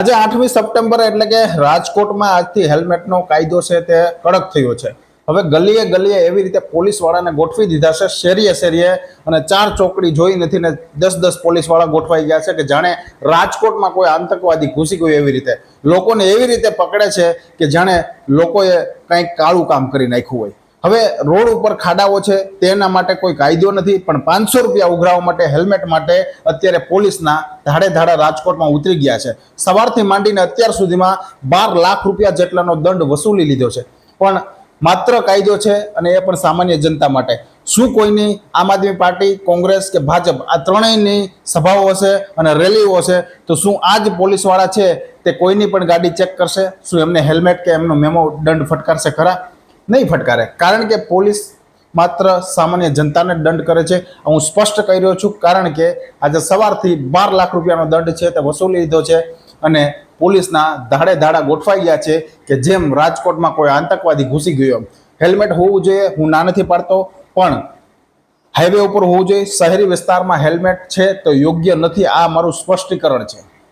આજે 8મી સપ્ટેમ્બર એટલે કે રાજકોટમાં આજથી હેલ્મેટનો કાયદો છે તે કડક થયો છે। હવે ગલીએ ગલીએ એવી રીતે પોલીસવાળાને ગોઠવી દીધા છે, શેરીએ શેરીએ, અને 4 ચોકડી જોઈ નથી ને 10-10 પોલીસવાળા ગોઠવાઈ ગયા છે કે જાણે રાજકોટમાં કોઈ આતંકવાદી ઘૂસી ગયો એવી રીતે લોકોને એવી રીતે પકડે છે કે જાણે લોકોએ કંઈક કાળું કામ કરી નાખ્યું હોય। હવે રોડ ઉપર ખાડાઓ છે તેના માટે કોઈ કાયદો નથી, પણ 500 રૂપિયા ઉઘરાવવા માટે હેલ્મેટ માટે અત્યારે પોલીસના ધાડે ધાડા રાજકોટમાં ઉતરી ગયા છે। સવારથી માંડીને અત્યાર સુધીમાં 12 લાખ રૂપિયા જેટલાનો દંડ વસૂલી લીધો છે, પણ માત્ર કાયદો છે અને એ પણ સામાન્ય જનતા માટે। શું કોઈની આમ આદમી પાર્ટી, કોંગ્રેસ કે ભાજપ આ ત્રણેયની સભાઓ હશે અને રેલીઓ હશે તો શું આ જ પોલીસવાળા છે તે કોઈની પણ ગાડી ચેક કરશે? શું એમને હેલ્મેટ કે એમનો મેમો દંડ ફટકારશે ખરા? નહીં ફટકારે, કારણ કે પોલીસ માત્ર સામાન્ય જનતાને દંડ કરે છે। હું સ્પષ્ટ કહી રહ્યો છું, કારણ કે આજે સવારથી 12 લાખ રૂપિયાનો દંડ છે તે વસૂલી લીધો છે અને પોલીસના ધાડે ધાડા ગોઠવાઈ ગયા છે કે જેમ રાજકોટમાં કોઈ આતંકવાદી ઘૂસી ગયો એમ। હેલ્મેટ હોવું જોઈએ, હું ના નથી પાડતો, પણ હાઈવે ઉપર હોવું જોઈએ। શહેરી વિસ્તારમાં હેલ્મેટ છે તો યોગ્ય નથી, આ મારું સ્પષ્ટીકરણ છે।